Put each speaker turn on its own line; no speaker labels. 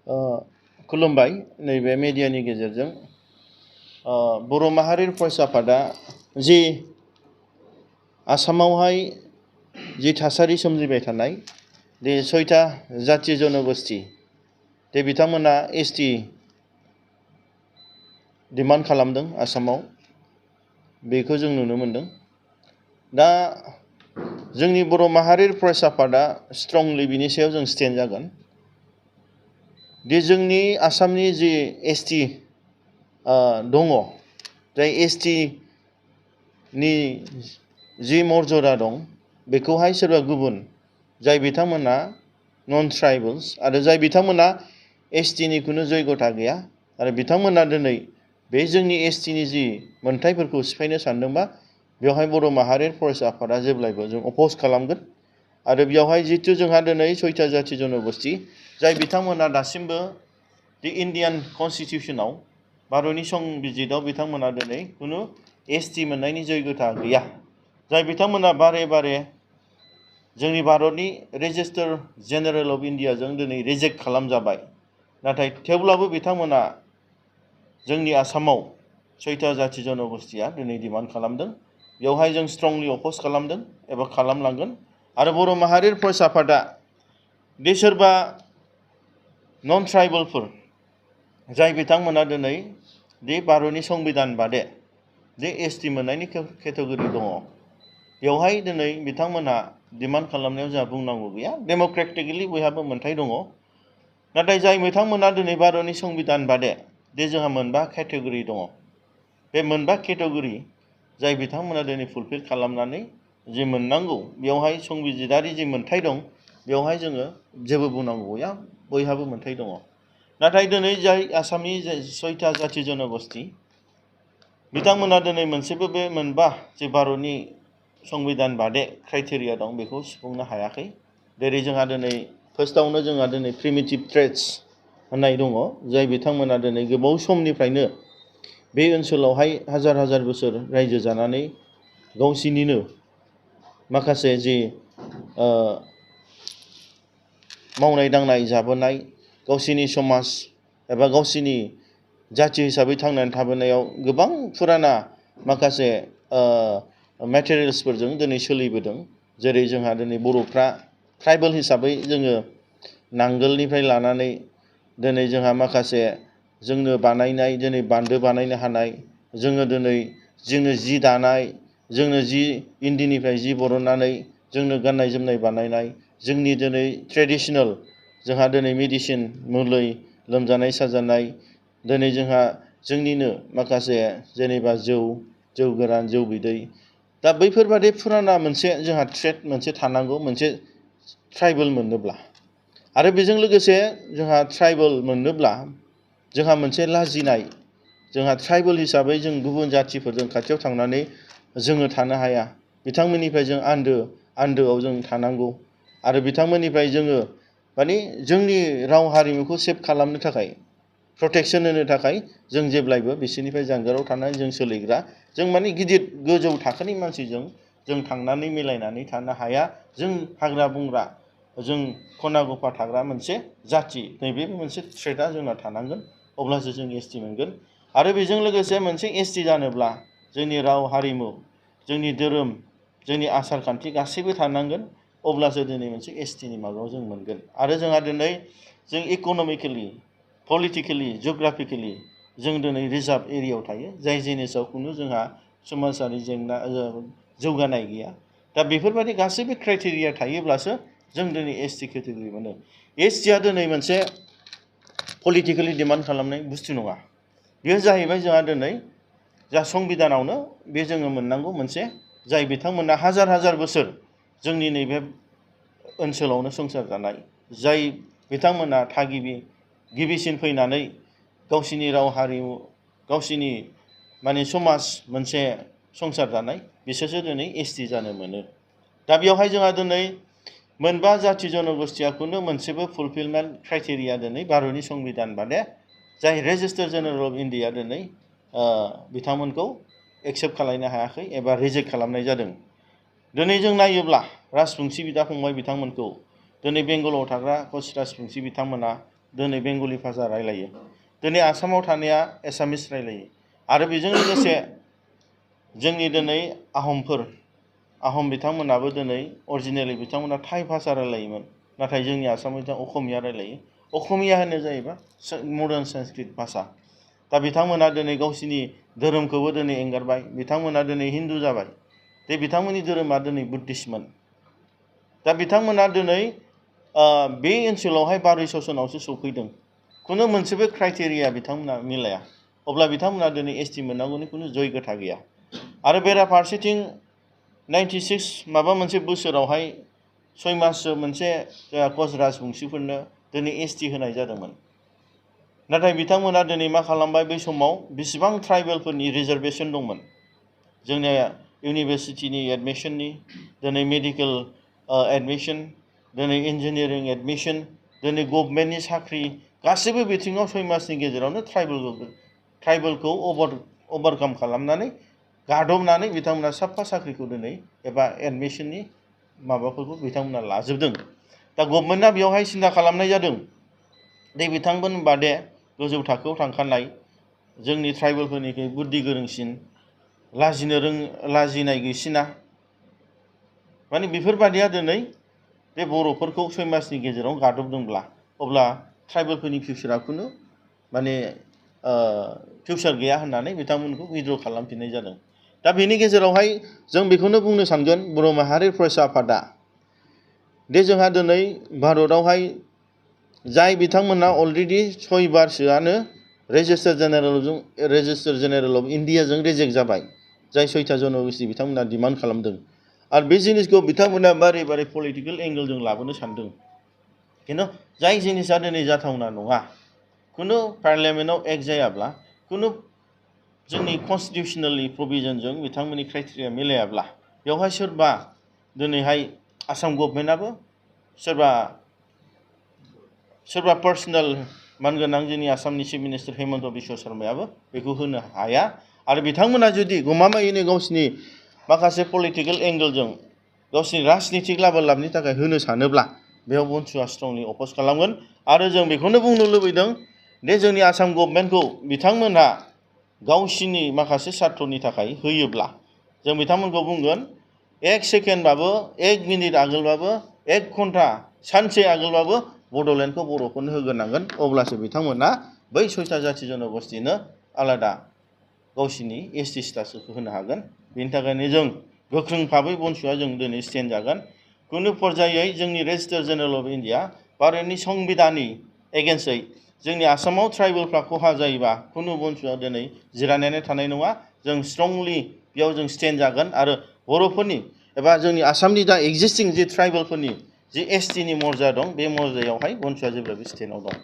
खुलुमबाय नैबे मिडियानि गेजेरजों बर' माहारिनि फरायसा आफादा जि आसामावहाय जि थासारि सोमजिबाय थानाय दे 6टा जाथि जनगोष्ठी दे बिथांमोना एसटि डिमान्ड खालामदों आसामाव बेखौ जों नुनो मोनदों। दा जोंनि बर' माहारिनि फरायसा आफादा स्ट्रंलि बिनि सायाव जों स्टेन्ड जागोन दि जोंनि आसामनि जि एसटि दङ जाय एसटि नि जि मर्यादा दं बेखौहाय सोरबा गुबुन जाय बिथांमोना नन ट्राइबल्स आरो जाय बिथांमोना एसटिनि खुनु जयगथा गैया आरो बिथांमोना दिनै बे जोंनि एसटिनि जि मोनथायफोरखौ सिफायनो सानदोंबा बेवहाय बर' माहारिनि फरायसा आफादा जेब्लायबो जों अपोज खालामगोन आरो बेवहाय जितु जोंहा दिनै 6टा जाथि जनगोष्ठी जाय बिथांमोना दासिमबो दि इन्डियान कन्स्टिटिउसनाव भारतनि संबिजिताव बिथांमोना दिनै खुनु एसटि मोननायनि जयगथा गैया जाय बिथांमोना बारे बारे जोंनि भारतनि रेजिस्टार जेनेरेल अफ इन्डियाजों दिनै रिजेक्ट खालामजाबाय नाथाय थेवब्लाबो बिथांमोना जोंनि आसामाव 6टा जाथि जनगोष्ठीया दिनै डिमान्ड खालामदों बेवहाय जों स्ट्रंलि अपोज खालामदों एबा खालामलांगोन आरो बर' माहारिनि फरायसा आफादा दि सोरबा नन ट्राइबेलफोर जाय बिथांमोना दिनै दि भारतनि संबिधान बादे जे एसटि मोननायनि केटेगरि दङ बेवहाय दिनै बिथांमोनहा डिमान्ड खालामनायाव जोंहा बुंनांगौ गैया डेम'क्रेटिकलि बयहाबो मोनथाय दङ नाथाय जाय बिथांमोना दिनै भारतनि संबिधान बादे दे जोंहा मोनबा केटेगरि दङ बे मोनबा केटेगरि जाय बिथांमोना दिनै फुलफिल खालामनानै जि मोननांगौ बेवहाय संबिजितारि जि मोनथाय दं बेवहाय जोङो जेबो बुंनांगौ गैया बयहाबो मोनथाय दङ नाथाय दिनै जाय आसामनि 6टा जाथि जनगोष्ठी बिथांमोना दिनै मोनसेबो बे मोनबा जे भारतनि संबिधान बादे क्राइटेरिया दं बेखौ सुफुंनो हायाखै जेरै जोंहा दिनै फार्स्टआवनो जोंहा दिनै प्रिमिटिभ ट्रेड्स होननाय दङ जाय बिथांमोना दिनै गोबाव समनिफ्रायनो बे ओनसोलावहाय हाजार हाजार बोसोर रायजो जानानै गावसिनिनो माखासे जि मावनाय दांनाय जाबोनाय गावसिनि समाज एबा गावसिनि जाथि हिसाबै थांनानै थाबोनायाव गोबां फुराना माखासे मेटेरियल्सफोरजों दिनै सोलिबोदों जेरै जोंहा दिनै बर'फ्रा ट्राइबेल हिसाबै जोङो नांगोलनिफ्राय लानानै दिनै जोंहा माखासे जोंनो बानायनाय दिनै बान्दो बानायनो हानाय जोङो दिनै जि दानाय जोंनो जि इन्दिनिफ्राय जि बरननानै जोंनो गाननाय जोमनाय बानायनाय जोंनि दिनै ट्रेडिशनेल जोंहा दिनै मेडिसिन मुलि लोमजानाय साजानाय दिनै जोंहा जोंनिनो माखासे जेनेबा जौ गोरान जौ बिदै दा बैफोरबादि फुराना मोनसे जोंहा ट्रेड मोनसे थानांगौ मोनसे ट्राइबेल मोननोब्ला आरो बेजों लोगोसे जोंहा ट्राइबेल मोननोब्ला जोंहा मोनसे लाजिनाय जोंहा ट्राइबेल हिसाबै जों गुबुन जाथिफोरजों खाथियाव थांनानै जोङो थानो हाया बिथांमोननिफ्राय जों आन्दोआव जों थानांगौ आरो बिथांमोननिफ्राय जोङो माने जोंनि राव हारिमुखौ सेभ खालामनो थाखाय प्रटेक्शन होनो थाखाय जों जेब्लायबो बिसोरनिफ्राय जानगाराव थानानै जों सोलिग्रा जों माने गिदिर गोजौ थाखोनि मानसिजों जों थांनानै मिलायनानै थानो हाया जों हाग्रा बंग्रा जों खना गफा थाग्रा मोनसे जाथि नैबे मोनसे ट्रेडआ जोंना थानांगोन अब्लासो जों एसटि मोनगोन आरो बेजों लोगोसे मोनसे एसटि जानोब्ला जोंनि राव हारिमु जोंनि धोरोम जोंनि आसार खान्थि गासैबो थानांगोन अब्लासो दिनै मोनसे एसटिनि माबायाव जों मोनगोन आरो जोंहा दिनै जों इक'नमिकेलि पलिटिकेलि जिअग्राफिकेलि जों दिनै रिजार्भ एरियायाव थायो जाय जिनिसाव खुनु जोंहा समाजारि जेंना जौगानाय गैया दा बेफोरबायदि गासैबो क्राइटेरिया थायोब्लासो जों दिनै एसटि केटेगरि मोनो एसटिआ दिनै मोनसे पलिटिकेलि डिमान्ड खालामनाय बुस्थु नङा बेयो जाहैबाय जोंहा दिनै जा संबिधानावनो बे जोङो मोननांगौ मोनसे जाय बिथांमोना हाजार हाजार बोसोर जोंनि नैबे ओनसोलावनो संसार जानाय जाय बिथांमोना गिबिसिन फैनानै गावसिनि राव हारिमु गावसिनि माने समाज मोनसे संसार जानाय बिसोरसो दिनै एसटि जानो मोनो दा बेवहाय जोंहा दिनै मोनबा जाथि जनगोष्ठीया खुनु मोनसेबो फुलफिलमेन्ट क्राइटेरिया दिनै भारतनि संबिधान बादे जाय रेजिस्टार जेनेरेल अफ इन्डिया दिनै बिथांमोनखौ एक्सेप्ट खालामनो हायाखै एबा रिजेक्ट खालामनाय जादों दिनै जों नायोब्ला राजबंसि बिदा फंबाय बिथांमोनखौ दिनै बेंगलाव थाग्रा कच राजबंसि बिथांमोना दिनै बेंगलि भाषा रायलायो दिनै आसामाव थानाया एसामिस रायलायो आरो बेजों लोगोसे जोंनि दिनै आहम बिथांमोनाबो दिनै अरिजिनेलि बिथांमोना थाइ भाषा रायलायोमोन नाथाय जोंनि आसामाव बिथां असमिया रायलायो असमिया होनो जाहैबाय मडार्न संस्कृत भाषा दा बिथांमोना दिनै गावसिनि धोरोमखौबो दिनै एंगारबाय बिथांमोना दिनै हिन्दु जाबाय दे बिथांमोननि धोरोमा दिनै बुद्धिस्टमोन दा बिथांमोना दिनै बे ओनसोलावहाय 1200 सनावसो सफैदों खुनु मोनसेबो क्राइटेरिया बिथांमोना मिलाया अब्ला बिथांमोना दिनै एसटि मोननांगौनि खुनु जयगथा गैया आरो बेराफारसेथिं 96 माबा मोनसे बोसोरावहाय 6 माससो मोनसे कच राजबंशीफोरनो दिनै एसटि होनाय जादोंमोन नाथाय बिथांमोना दिनै मा खालामबाय बै समाव बेसेबां ट्राइबेलफोरनि रिजार्भेसन दंमोन जोंनि इउनिभारसिटिनि एडमिसननि दिनै मेडिकेल एडमिसन दिनै इन्जिनियारिं एडमिसन दिनै गभर्नमेन्टनि साख्रि गासैबो बिथिङाव 6 मासनि गेजेरावनो ट्राइबेलखौ ओभारकाम खालामनानै गादबनानै बिथांमोना साफा साख्रिखौ दिनै एबा एडमिसननि माबाफोरखौ बिथांमोना लाजोबदों दा गभर्नमेन्टआ बेवहाय सिन्था खालामनाय जादों दे बिथांमोन बादे गोजौ थाखोआव थांखानाय जोंनि ट्राइबेलफोरनिख्रुइ बुद्धि गोरोंसिन लाजिनाय गैसिना माने बेफोरबादिया दिनै बे बर'फोरखौ 6 मासनि गेजेराव गादबदोंब्ला अब्ला ट्राइबेलफोरनि फिउचारा खुनु माने फिउचार गैया होननानै बिथांमोनखौ उइथड्र खालामफिननाय जादों दा बेनि गेजेरावहाय जों बेखौनो बुंनो सानगोन बर' माहारि फरायसा आफादा दे जोंहा दिनै भारतआवहाय जाय बिथांमोना अलरेडि 6 बारसोआनो रेजिस्टार जेनेरेल अफ इन्डियाजों रिजेक्ट जाबाय जाय 6था जन'गोष्ठी बिथांमोना डिमान्ड खालामदों आरो बे जिनिसखौ बिथांमोना बारे बारे पलिटिकेल एंगेलजों लाबोनो सानदों खिन्थु जाय जिनिसा दिनै जाथावना नङा खुनु पार्लियामेन्टआव एक्ट जायाब्ला खुनु जोंनि कनस्टिटिउसनेलनि प्रभिजनजों बिथांमोननि क्राइटेरिया मिलायाब्ला बेवहाय सोरबा दिनैहाय आसाम गभर्नमेन्टआबो सोरबा पार्सनेल मानगोनां जोंनि आसामनि चिफ मिनिस्टार हेमन्त बिश्व शर्मायाबो बेखौ होनो हाया आरो बिथांमोना जुदि गमामायैनो गावसिनि माखासे पलिटिकेल एंगेलजों गावसिनि राजनितिक लाभालाभनि थाखाय होनो सानोब्ला बेयाव बन्सुआ स्ट्रंलि अपोज खालामगोन आरो जों बेखौनो बुंनो लुबैदों दे जोंनि आसाम गभर्नमेन्टखौ बिथांमोनहा गावसिनि माखासे सार्थनि थाखाय होयोब्ला जों बिथांमोनखौ बुंगोन 1 सेकेन्डबाबो 1 मिनिट आगोलबाबो 1 घन्टा सानसे आगोलबाबो बड'लेण्डखौ बर'फोरनो होग्रोनांगोन अब्लासो बिथांमोना बै 6था जाथि जन'गोष्ठीनो आलादा गावसिनि एसटि स्टेटासखौ होनो हागोन बेनि थाखायनो जों गोख्रों भाबै बन्सुआ जों दिनै स्टेन्ड जागोन खुनु पर्यायै जोंनि रेजिस्टार जेनेरेल अफ इन्डिया भारतनि संबिधाननि एगेन्स्टै जोंनि आसामाव ट्राइबेलफ्रा खहा जायोबा खुनु बन्सुआ दिनै जिरायनानै थानाय नङा जों स्ट्रंलि बेयाव जों स्टेन्ड जागोन आरो बर'फोरनि एबा जोंनि आसामनि दा एक्जिस्टिं जि ट्राइबेलफोरनि जि एसटिनि मर्जा दं बे मर्जायावहाय बन्सुआ जेब्लाबो स्टेन्डआव दं